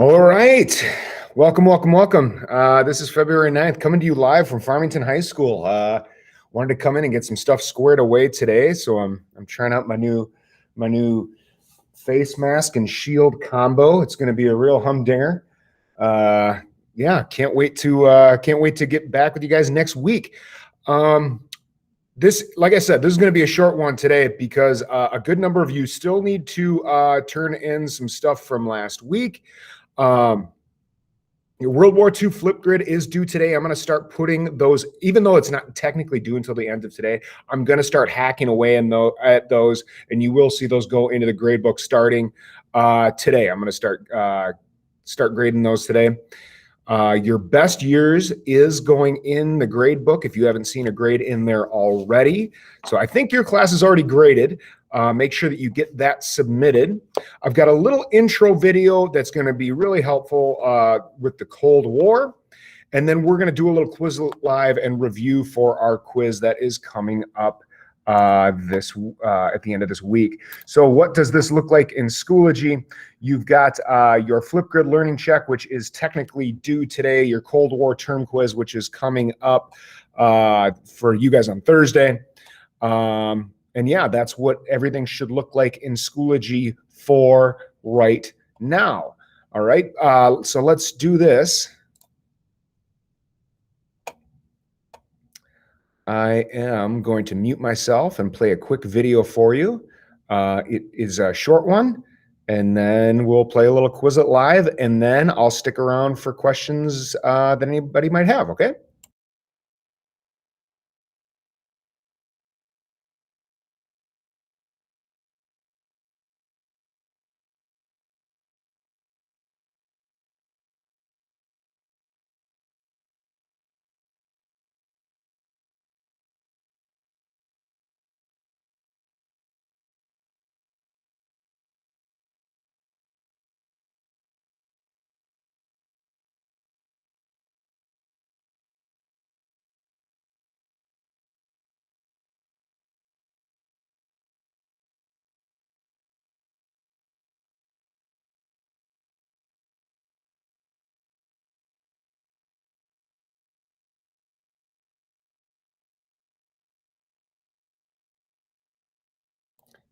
All right. Welcome, welcome, welcome. This is February 9th, coming to you live from Farmington High School. Wanted to come in and get some stuff squared away today, so I'm trying out my new face mask and shield combo. It's going to be a real humdinger. Yeah, can't wait to get back with you guys next week. Like I said, this is going to be a short one today because a good number of you still need to turn in some stuff from last week. Your World War II flip grid is due today. I'm going to start putting those, even though it's not technically due until the end of today, I'm going to start hacking away at those, and you will see those go into the grade book starting today. I'm going to start grading those today. Your best years is going in the grade book if you haven't seen a grade in there already. So I think your class is already graded. Make sure that you get that submitted. I've got a little intro video that's going to be really helpful with the Cold War. And then we're going to do a little quiz live and review for our quiz that is coming up at the end of this week. So what does this look like in Schoology? You've got your Flipgrid learning check, which is technically due today, your Cold War term quiz, which is coming up for you guys on Thursday. And yeah, that's what everything should look like in Schoology for right now. All right, so let's do this. I am going to mute myself and play a quick video for you. It is a short one, and then we'll play a little Quizlet live, and then I'll stick around for questions that anybody might have, okay?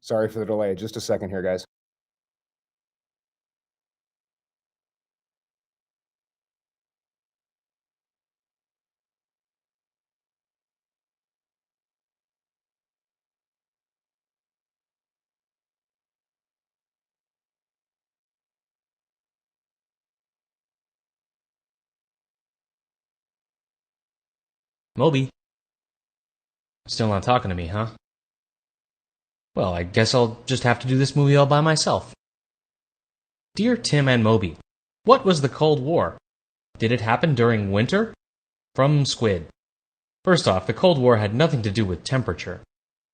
Sorry for the delay. Just a second here, guys. Moby. Still not talking to me, huh? Well, I guess I'll just have to do this movie all by myself. Dear Tim and Moby, what was the Cold War? Did it happen during winter? From Squid. First off, the Cold War had nothing to do with temperature.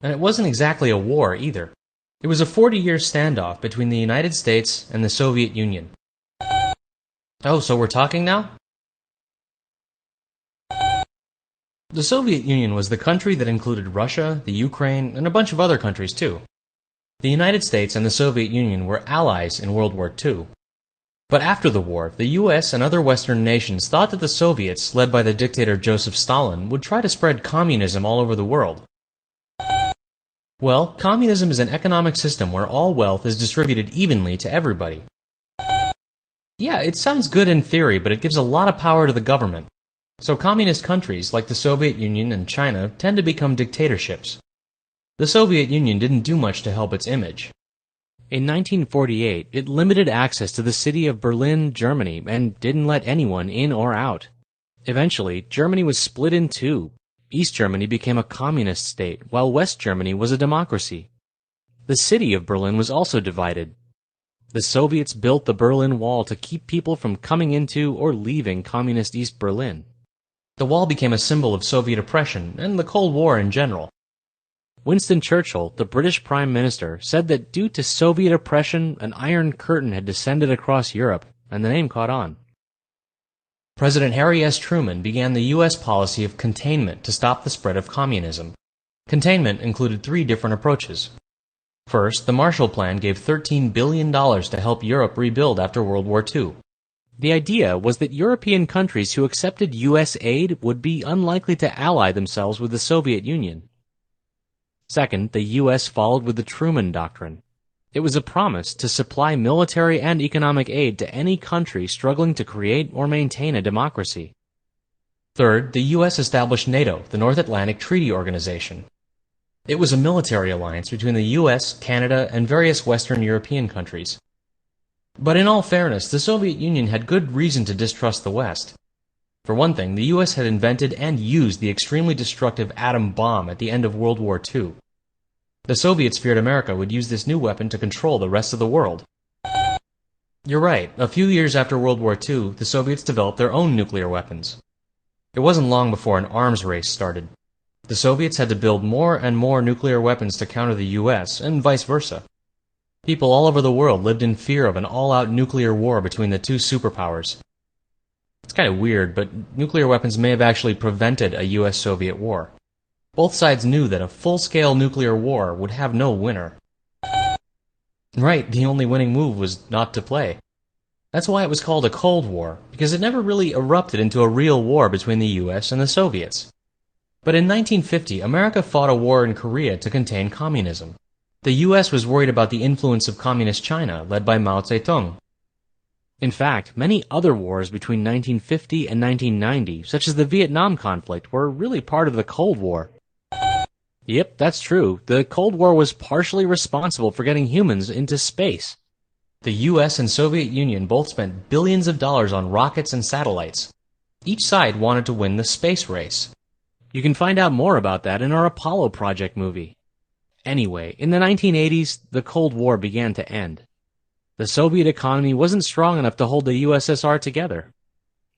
And it wasn't exactly a war either. It was a 40-year standoff between the United States and the Soviet Union. Oh, so we're talking now? The Soviet Union was the country that included Russia, the Ukraine, and a bunch of other countries too. The United States and the Soviet Union were allies in World War II. But after the war, the US and other Western nations thought that the Soviets, led by the dictator Joseph Stalin, would try to spread communism all over the world. Well, communism is an economic system where all wealth is distributed evenly to everybody. Yeah, it sounds good in theory, but it gives a lot of power to the government. So communist countries like the Soviet Union and China tend to become dictatorships. The Soviet Union didn't do much to help its image. In 1948, it limited access to the city of Berlin, Germany, and didn't let anyone in or out. Eventually, Germany was split in two. East Germany became a communist state, while West Germany was a democracy. The city of Berlin was also divided. The Soviets built the Berlin Wall to keep people from coming into or leaving communist East Berlin. The wall became a symbol of Soviet oppression and the Cold War in general. Winston Churchill, the British Prime Minister, said that due to Soviet oppression, an Iron Curtain had descended across Europe, and the name caught on. President Harry S. Truman began the U.S. policy of containment to stop the spread of communism. Containment included 3 different approaches. First, the Marshall Plan gave $13 billion to help Europe rebuild after World War II. The idea was that European countries who accepted U.S. aid would be unlikely to ally themselves with the Soviet Union. Second, the U.S. followed with the Truman Doctrine. It was a promise to supply military and economic aid to any country struggling to create or maintain a democracy. Third, the U.S. established NATO, the North Atlantic Treaty Organization. It was a military alliance between the U.S., Canada, and various Western European countries. But in all fairness, the Soviet Union had good reason to distrust the West. For one thing, the U.S. had invented and used the extremely destructive atom bomb at the end of World War II. The Soviets feared America would use this new weapon to control the rest of the world. You're right, a few years after World War II, the Soviets developed their own nuclear weapons. It wasn't long before an arms race started. The Soviets had to build more and more nuclear weapons to counter the U.S., and vice versa. People all over the world lived in fear of an all-out nuclear war between the two superpowers. It's kind of weird, but nuclear weapons may have actually prevented a U.S.-Soviet war. Both sides knew that a full-scale nuclear war would have no winner. Right, the only winning move was not to play. That's why it was called a Cold War, because it never really erupted into a real war between the US and the Soviets. But in 1950, America fought a war in Korea to contain communism. The US was worried about the influence of Communist China, led by Mao Zedong. In fact, many other wars between 1950 and 1990, such as the Vietnam conflict, were really part of the Cold War. Yep, that's true. The Cold War was partially responsible for getting humans into space. The US and Soviet Union both spent billions of dollars on rockets and satellites. Each side wanted to win the space race. You can find out more about that in our Apollo Project movie. Anyway, in the 1980s, the Cold War began to end. The Soviet economy wasn't strong enough to hold the USSR together.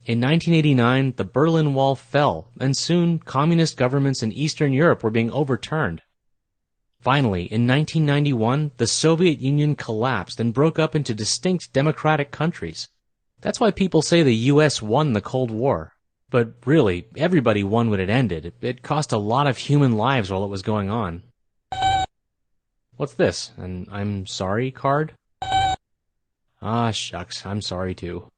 In 1989, the Berlin Wall fell, and soon communist governments in Eastern Europe were being overturned. Finally, in 1991, the Soviet Union collapsed and broke up into distinct democratic countries. That's why people say the US won the Cold War. But really, everybody won when it ended. It cost a lot of human lives while it was going on. What's this? An I'm sorry card? Ah, shucks, I'm sorry too.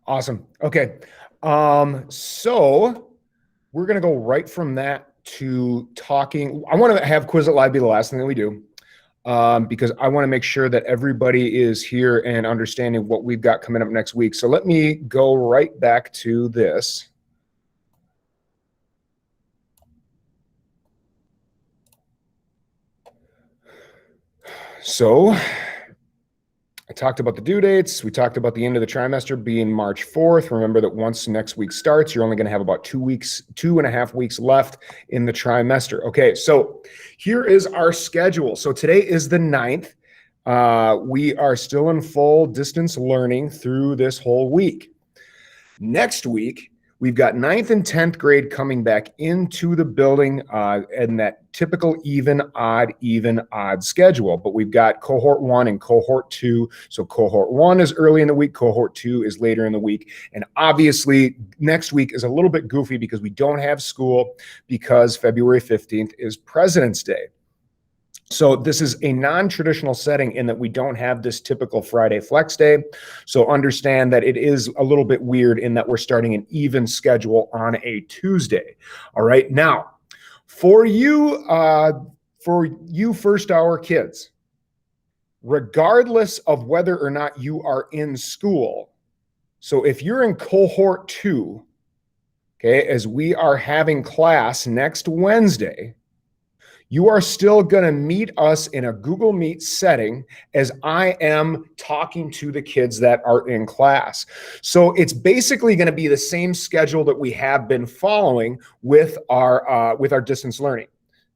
Awesome. Okay. So we're going to go right from that to talking. I want to have Quizlet Live be the last thing that we do, because I want to make sure that everybody is here and understanding what we've got coming up next week. So let me go right back to this. So I talked about the due dates. We talked about the end of the trimester being March 4th. Remember that once next week starts, you're only going to have about 2.5 weeks left in the trimester. Okay, so here is our schedule. So today is the 9th. We are still in full distance learning through this whole week. Next week, we've got 9th and 10th grade coming back into the building in that typical even, odd schedule. But we've got cohort 1 and cohort 2. So cohort 1 is early in the week, cohort 2 is later in the week. And obviously, next week is a little bit goofy because we don't have school because February 15th is President's Day. So this is a non-traditional setting in that we don't have this typical Friday flex day. So understand that it is a little bit weird in that we're starting an even schedule on a Tuesday. All right. Now, for you first hour kids, regardless of whether or not you are in school, so if you're in cohort 2, okay, as we are having class next Wednesday, you are still going to meet us in a Google Meet setting as I am talking to the kids that are in class. So it's basically going to be the same schedule that we have been following with our distance learning.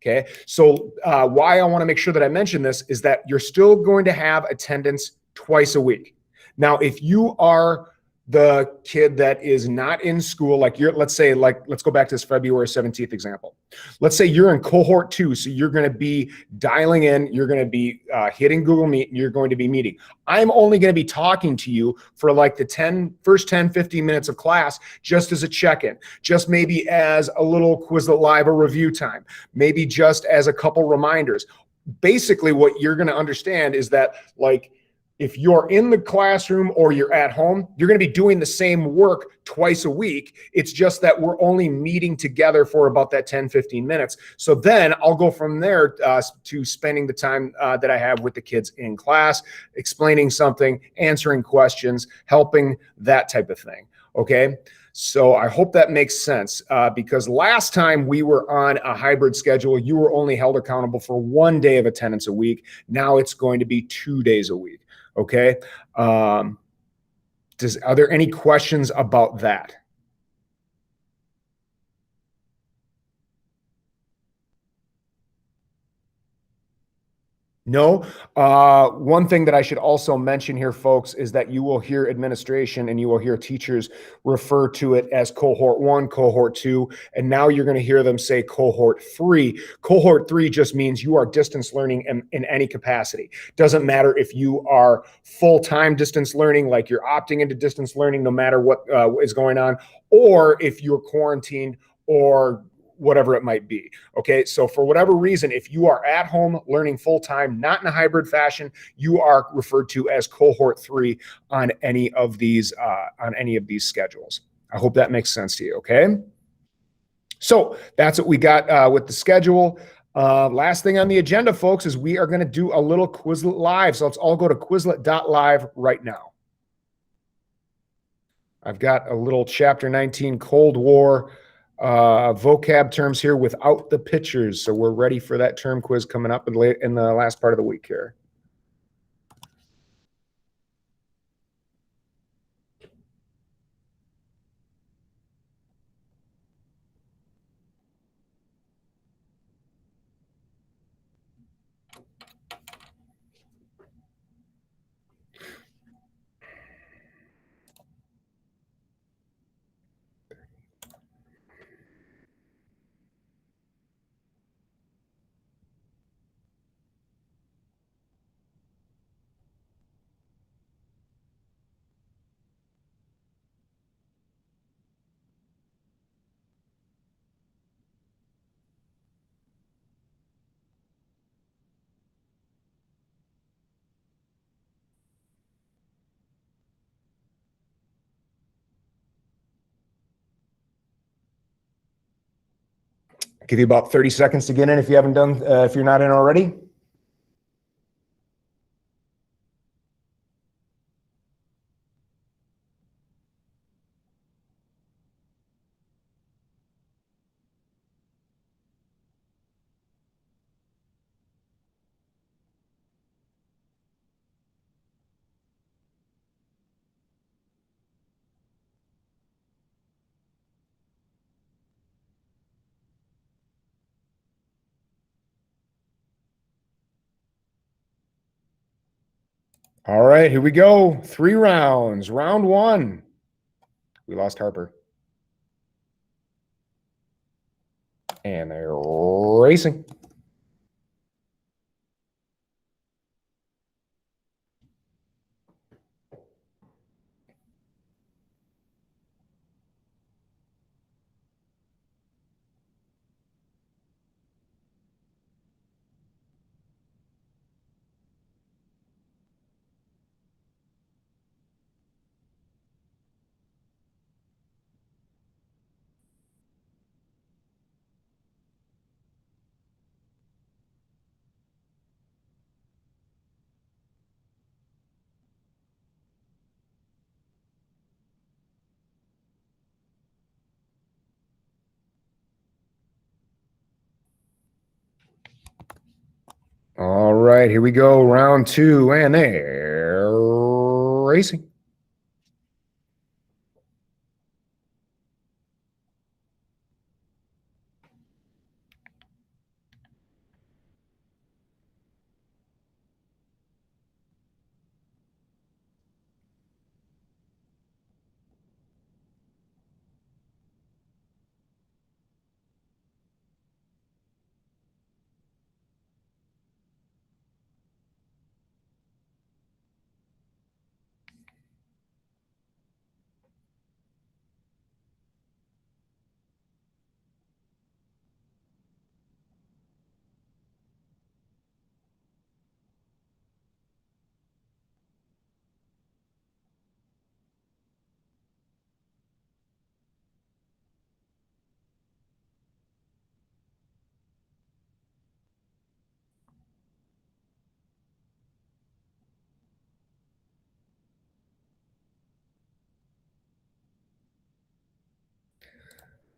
Okay, so why I want to make sure that I mention this is that you're still going to have attendance twice a week. Now, if you are the kid that is not in school, like let's go back to this February 17th example. Let's say you're in cohort 2, so you're going to be dialing in, you're going to be hitting Google Meet, and you're going to be meeting. I'm only going to be talking to you for like the first 10, 15 minutes of class, just as a check-in, just maybe as a little Quizlet Live or review time, maybe just as a couple reminders. Basically, what you're going to understand is that, like, if you're in the classroom or you're at home, you're going to be doing the same work twice a week. It's just that we're only meeting together for about that 10, 15 minutes. So then I'll go from there to spending the time that I have with the kids in class, explaining something, answering questions, helping, that type of thing. Okay. So I hope that makes sense, because last time we were on a hybrid schedule, you were only held accountable for 1 day of attendance a week. Now it's going to be 2 days a week. Okay. Are there any questions about that? No. One thing that I should also mention here, folks, is that you will hear administration and you will hear teachers refer to it as cohort 1, cohort 2, and now you're going to hear them say cohort 3. Cohort 3 just means you are distance learning in any capacity. Doesn't matter if you are full-time distance learning, like you're opting into distance learning no matter what is going on, or if you're quarantined or whatever it might be. Okay. So for whatever reason, if you are at home learning full-time, not in a hybrid fashion, you are referred to as cohort 3 on any of these schedules. I hope that makes sense to you. Okay. So that's what we got with the schedule. Last thing on the agenda, folks, is we are going to do a little Quizlet Live. So let's all go to Quizlet.live right now. I've got a little Chapter 19 Cold War vocab terms here without the pictures. So we're ready for that term quiz coming up in the last part of the week here. Give you about 30 seconds to get in if you haven't done, if you're not in already. All right, here we go. 3 rounds. Round 1. We lost Harper. And they're racing. All right, here we go. Round 2, and they're racing.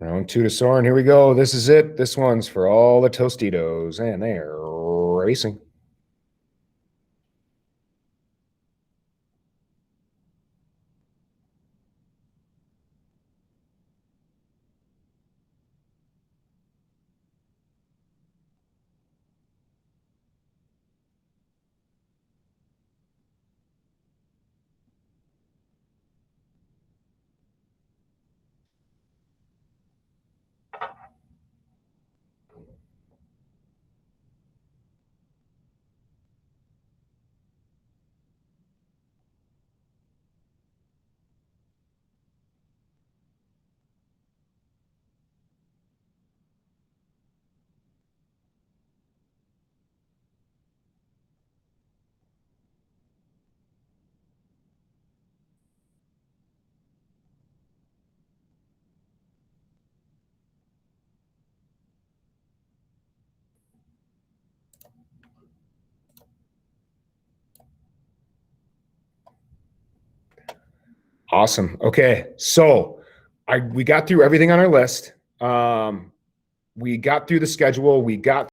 Round two to Soren. Here we go. This is it. This one's for all the Tostitos, and they're racing. Awesome. Okay, so we got through everything on our list. We got through the schedule. We got